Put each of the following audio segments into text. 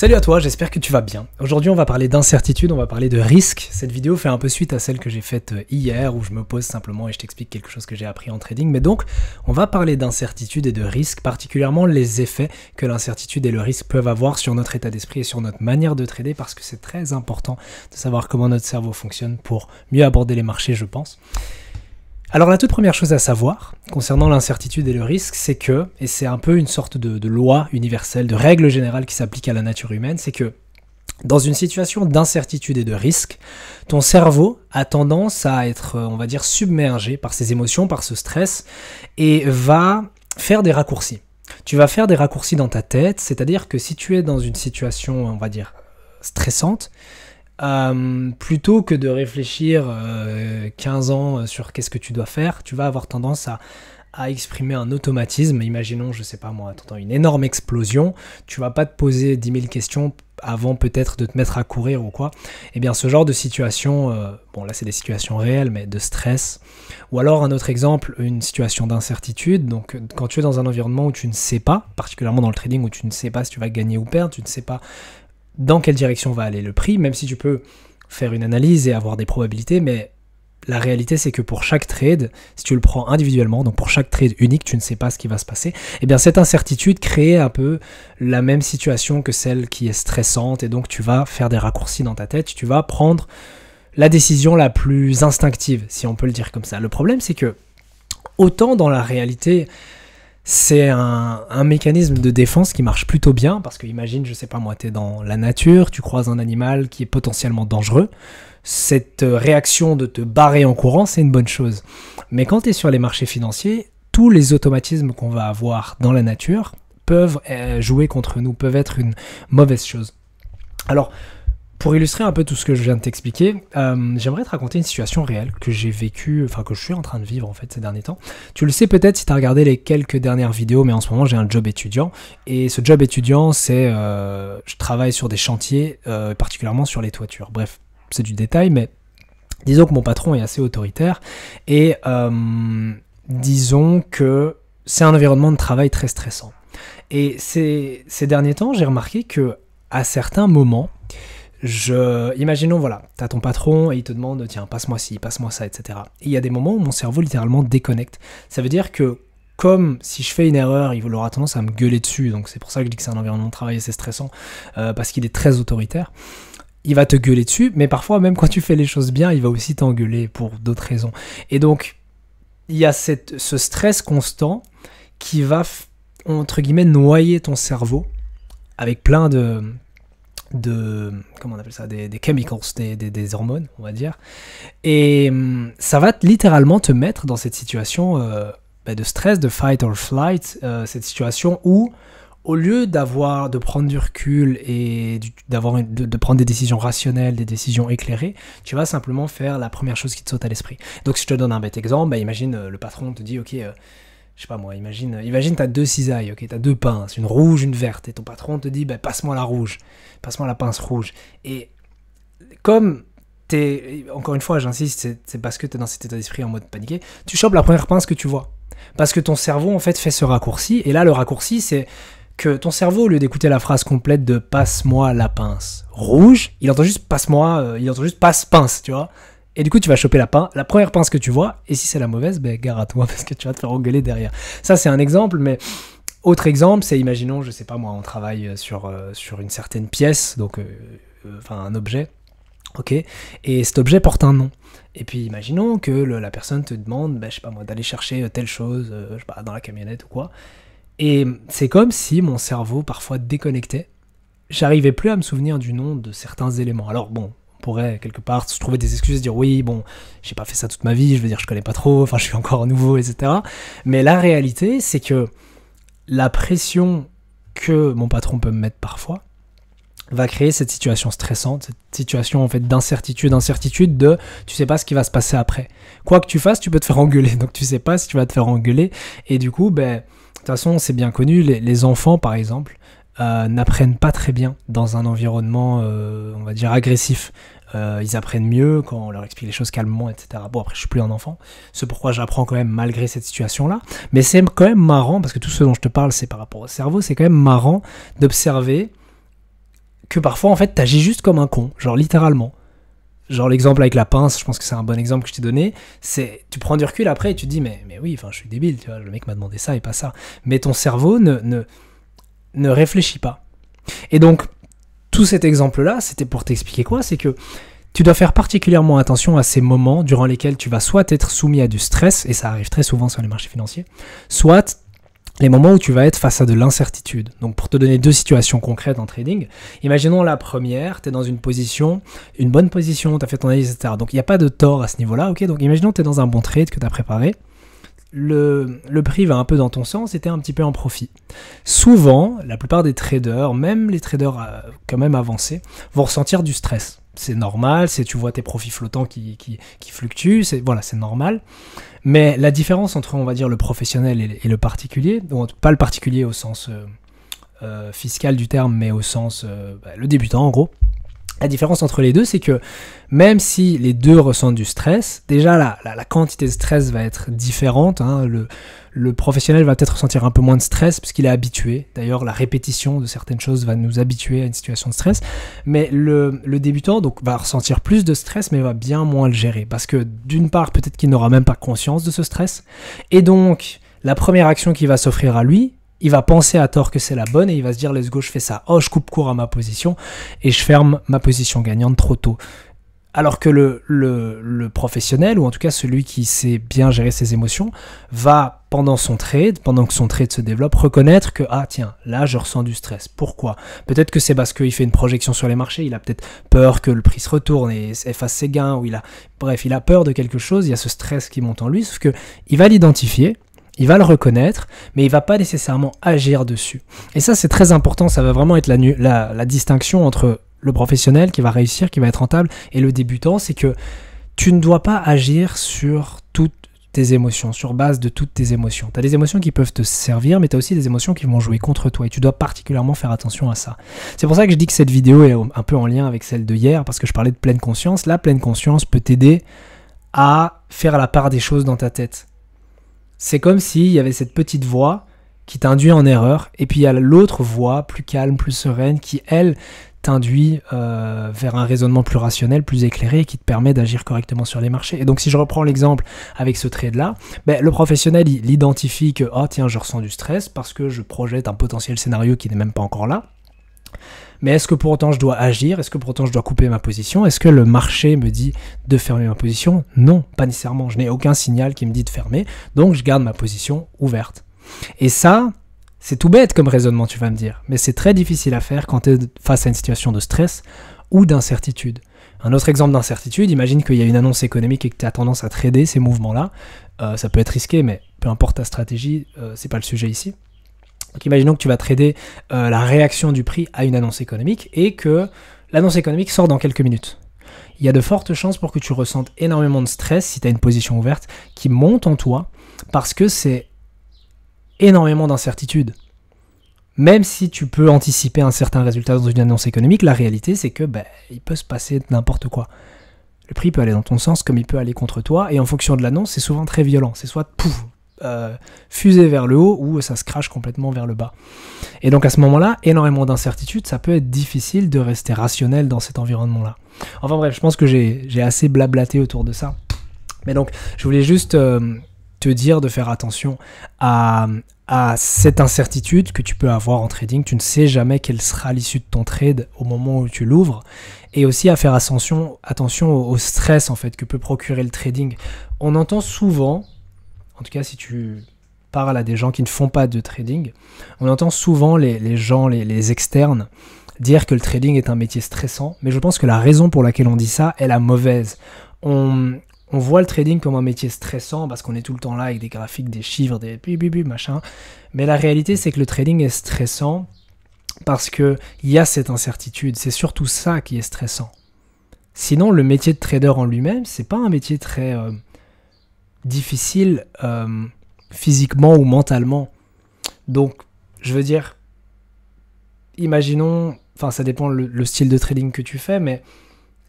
Salut à toi, j'espère que tu vas bien. Aujourd'hui, on va parler d'incertitude, on va parler de risque. Cette vidéo fait un peu suite à celle que j'ai faite hier, où je me pose simplement et je t'explique quelque chose que j'ai appris en trading. Mais donc, on va parler d'incertitude et de risque, particulièrement les effets que l'incertitude et le risque peuvent avoir sur notre état d'esprit et sur notre manière de trader, parce que c'est très important de savoir comment notre cerveau fonctionne pour mieux aborder les marchés, je pense. Alors la toute première chose à savoir concernant l'incertitude et le risque, c'est que, et c'est un peu une sorte de loi universelle, de règle générale qui s'applique à la nature humaine, c'est que dans une situation d'incertitude et de risque, ton cerveau a tendance à être, on va dire, submergé par ses émotions, par ce stress, et va faire des raccourcis. Tu vas faire des raccourcis dans ta tête, c'est-à-dire que si tu es dans une situation, on va dire, stressante, plutôt que de réfléchir 15 ans sur qu'est-ce que tu dois faire, tu vas avoir tendance à exprimer un automatisme. Imaginons, je sais pas moi, t'entends une énorme explosion, tu vas pas te poser 10 000 questions avant peut-être de te mettre à courir ou quoi. Et bien ce genre de situation, bon là c'est des situations réelles, mais de stress. Ou alors un autre exemple, une situation d'incertitude. Donc quand tu es dans un environnement où tu ne sais pas, particulièrement dans le trading où tu ne sais pas si tu vas gagner ou perdre, tu ne sais pas dans quelle direction va aller le prix, même si tu peux faire une analyse et avoir des probabilités, mais la réalité c'est que pour chaque trade, si tu le prends individuellement, donc pour chaque trade unique, tu ne sais pas ce qui va se passer, et bien cette incertitude crée un peu la même situation que celle qui est stressante, et donc tu vas faire des raccourcis dans ta tête, tu vas prendre la décision la plus instinctive, si on peut le dire comme ça. Le problème c'est que, autant dans la réalité, c'est un mécanisme de défense qui marche plutôt bien, parce que imagine, je sais pas moi, t'es dans la nature, tu croises un animal qui est potentiellement dangereux, cette réaction de te barrer en courant, c'est une bonne chose. Mais quand t'es sur les marchés financiers, tous les automatismes qu'on va avoir dans la nature peuvent jouer contre nous, peuvent être une mauvaise chose. Alors, pour illustrer un peu tout ce que je viens de t'expliquer, j'aimerais te raconter une situation réelle que j'ai vécue, enfin que je suis en train de vivre en fait ces derniers temps. Tu le sais peut-être si tu as regardé les quelques dernières vidéos, mais en ce moment j'ai un job étudiant. Et ce job étudiant, c'est je travaille sur des chantiers, particulièrement sur les toitures. Bref, c'est du détail, mais disons que mon patron est assez autoritaire. Et disons que c'est un environnement de travail très stressant. Et ces derniers temps, j'ai remarqué que à certains moments, imaginons, voilà, t'as ton patron et il te demande, tiens, passe-moi ci, passe-moi ça, etc. Et il y a des moments où mon cerveau littéralement déconnecte. Ça veut dire que, comme si je fais une erreur, il aura tendance à me gueuler dessus, donc c'est pour ça que je dis que c'est un environnement de travail assez stressant, parce qu'il est très autoritaire. Il va te gueuler dessus, mais parfois, même quand tu fais les choses bien, il va aussi t'engueuler pour d'autres raisons. Et donc, il y a ce stress constant qui va, entre guillemets, noyer ton cerveau avec plein de comment on appelle ça, des chemicals, des hormones, on va dire. Et ça va littéralement te mettre dans cette situation de stress, de fight or flight, cette situation où, au lieu de prendre du recul et de prendre des décisions rationnelles, des décisions éclairées, tu vas simplement faire la première chose qui te saute à l'esprit. Donc si je te donne un bête exemple, imagine le patron te dit, ok, je sais pas moi, imagine t'as deux cisailles, ok, t'as deux pinces, une rouge, une verte, et ton patron te dit, passe-moi la rouge, passe-moi la pince rouge. Et comme encore une fois, j'insiste, c'est parce que t'es dans cet état d'esprit en mode paniqué, tu chopes la première pince que tu vois. Parce que ton cerveau, en fait, fait ce raccourci, et là, le raccourci, c'est que ton cerveau, au lieu d'écouter la phrase complète de passe-moi la pince rouge, il entend juste passe-pince, tu vois. Et du coup, tu vas choper la première pince que tu vois, et si c'est la mauvaise, gare à toi, parce que tu vas te faire engueuler derrière. Ça, c'est un exemple, mais autre exemple, c'est, imaginons, je sais pas moi, on travaille sur une certaine pièce, donc, un objet, ok, et cet objet porte un nom. Et puis, imaginons que la personne te demande, je sais pas moi, d'aller chercher telle chose, je sais pas, dans la camionnette ou quoi. Et c'est comme si mon cerveau, parfois, déconnectait. J'arrivais plus à me souvenir du nom de certains éléments. Alors bon, pourrait quelque part se trouver des excuses, dire oui, bon, j'ai pas fait ça toute ma vie, je veux dire, je connais pas trop, enfin, je suis encore nouveau, etc. Mais la réalité, c'est que la pression que mon patron peut me mettre parfois va créer cette situation stressante, cette situation en fait d'incertitude de tu sais pas ce qui va se passer après. Quoi que tu fasses, tu peux te faire engueuler, donc tu sais pas si tu vas te faire engueuler, et du coup, de toute façon, c'est bien connu, les enfants, par exemple, n'apprennent pas très bien dans un environnement, on va dire, agressif. Ils apprennent mieux quand on leur explique les choses calmement, etc. Bon, après, je suis plus un enfant, c'est pourquoi j'apprends quand même malgré cette situation-là. Mais c'est quand même marrant, parce que tout ce dont je te parle, c'est par rapport au cerveau, c'est quand même marrant d'observer que parfois, en fait, t'agis juste comme un con, genre littéralement. Genre l'exemple avec la pince, je pense que c'est un bon exemple que je t'ai donné, c'est tu prends du recul après et tu te dis mais oui, enfin je suis débile, tu vois, le mec m'a demandé ça et pas ça. Mais ton cerveau ne réfléchit pas. Et donc, tout cet exemple-là, c'était pour t'expliquer quoi? C'est que tu dois faire particulièrement attention à ces moments durant lesquels tu vas soit être soumis à du stress, et ça arrive très souvent sur les marchés financiers, soit les moments où tu vas être face à de l'incertitude. Donc pour te donner 2 situations concrètes en trading, imaginons la première, tu es dans une position, une bonne position, tu as fait ton analyse, etc. Donc il n'y a pas de tort à ce niveau-là, ok? Donc imaginons que tu es dans un bon trade que tu as préparé, le prix va un peu dans ton sens et tu es un petit peu en profit. Souvent, la plupart des traders, même les traders quand même avancés, vont ressentir du stress. C'est normal, tu vois tes profits flottants qui fluctuent, voilà, c'est normal. Mais la différence entre, on va dire, le professionnel et le particulier, donc pas le particulier au sens fiscal du terme, mais au sens le débutant en gros, la différence entre les deux, c'est que même si les deux ressentent du stress, déjà la quantité de stress va être différente. Hein. Le professionnel va peut-être ressentir un peu moins de stress parce qu'il est habitué. D'ailleurs, la répétition de certaines choses va nous habituer à une situation de stress. Mais le débutant donc, va ressentir plus de stress, mais va bien moins le gérer. Parce que d'une part, peut-être qu'il n'aura même pas conscience de ce stress. Et donc, la première action qui va s'offrir à lui, il va penser à tort que c'est la bonne et il va se dire let's go, je fais ça. Oh, je coupe court à ma position et je ferme ma position gagnante trop tôt. Alors que le professionnel, ou en tout cas celui qui sait bien gérer ses émotions, va pendant que son trade se développe, reconnaître que ah tiens, là je ressens du stress. Pourquoi? Peut-être que c'est parce qu'il fait une projection sur les marchés, il a peut-être peur que le prix se retourne et efface ses gains, ou il a peur de quelque chose, il y a ce stress qui monte en lui, sauf que il va l'identifier. Il va le reconnaître, mais il ne va pas nécessairement agir dessus. Et ça, c'est très important. Ça va vraiment être la distinction entre le professionnel qui va réussir, qui va être rentable, et le débutant. C'est que tu ne dois pas agir sur toutes tes émotions, sur base de toutes tes émotions. Tu as des émotions qui peuvent te servir, mais tu as aussi des émotions qui vont jouer contre toi. Et tu dois particulièrement faire attention à ça. C'est pour ça que je dis que cette vidéo est un peu en lien avec celle de hier, parce que je parlais de pleine conscience. La pleine conscience peut t'aider à faire la part des choses dans ta tête. C'est comme s'il y avait cette petite voix qui t'induit en erreur, et puis il y a l'autre voix plus calme, plus sereine, qui elle t'induit vers un raisonnement plus rationnel, plus éclairé, qui te permet d'agir correctement sur les marchés. Et donc si je reprends l'exemple avec ce trade-là, le professionnel il identifie que oh tiens je ressens du stress parce que je projette un potentiel scénario qui n'est même pas encore là. Mais est-ce que pour autant je dois agir? Est-ce que pour autant je dois couper ma position? Est-ce que le marché me dit de fermer ma position? Non, pas nécessairement. Je n'ai aucun signal qui me dit de fermer, donc je garde ma position ouverte. Et ça, c'est tout bête comme raisonnement, tu vas me dire. Mais c'est très difficile à faire quand tu es face à une situation de stress ou d'incertitude. Un autre exemple d'incertitude, imagine qu'il y a une annonce économique et que tu as tendance à trader ces mouvements-là. Ça peut être risqué, mais peu importe ta stratégie, c'est pas le sujet ici. Donc imaginons que tu vas trader la réaction du prix à une annonce économique et que l'annonce économique sort dans quelques minutes. Il y a de fortes chances pour que tu ressentes énormément de stress si tu as une position ouverte qui monte en toi parce que c'est énormément d'incertitude. Même si tu peux anticiper un certain résultat dans une annonce économique, la réalité c'est que il peut se passer n'importe quoi. Le prix peut aller dans ton sens comme il peut aller contre toi et en fonction de l'annonce c'est souvent très violent. C'est soit pouf, fusée vers le haut ou ça se crache complètement vers le bas. Et donc à ce moment-là, énormément d'incertitudes, ça peut être difficile de rester rationnel dans cet environnement-là. Enfin bref, je pense que j'ai assez blablaté autour de ça. Mais donc, je voulais juste te dire de faire attention à cette incertitude que tu peux avoir en trading. Tu ne sais jamais quelle sera l'issue de ton trade au moment où tu l'ouvres. Et aussi à faire attention au stress en fait que peut procurer le trading. On entend souvent, en tout cas si tu parles à des gens qui ne font pas de trading, on entend souvent les gens, les externes, dire que le trading est un métier stressant, mais je pense que la raison pour laquelle on dit ça est la mauvaise. On voit le trading comme un métier stressant parce qu'on est tout le temps là avec des graphiques, des chiffres, des machin, mais la réalité c'est que le trading est stressant parce qu'il y a cette incertitude, c'est surtout ça qui est stressant. Sinon, le métier de trader en lui-même, c'est pas un métier très difficile physiquement ou mentalement. Donc, je veux dire, imaginons, enfin ça dépend le style de trading que tu fais, mais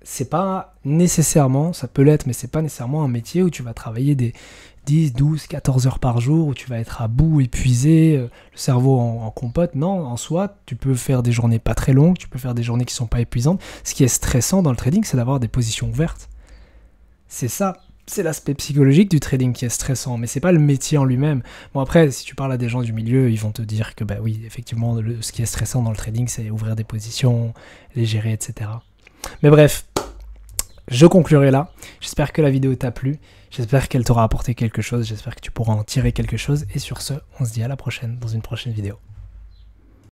c'est pas nécessairement, ça peut l'être, mais c'est pas nécessairement un métier où tu vas travailler 10, 12, 14 heures par jour où tu vas être à bout, épuisé, le cerveau en compote. Non, en soi, tu peux faire des journées pas très longues, tu peux faire des journées qui sont pas épuisantes. Ce qui est stressant dans le trading, c'est d'avoir des positions ouvertes. C'est ça, c'est l'aspect psychologique du trading qui est stressant, mais c'est pas le métier en lui-même. Bon après, si tu parles à des gens du milieu, ils vont te dire que bah oui, effectivement, ce qui est stressant dans le trading, c'est ouvrir des positions, les gérer, etc. Mais bref, je conclurai là. J'espère que la vidéo t'a plu, j'espère qu'elle t'aura apporté quelque chose, j'espère que tu pourras en tirer quelque chose, et sur ce, on se dit à la prochaine, dans une prochaine vidéo.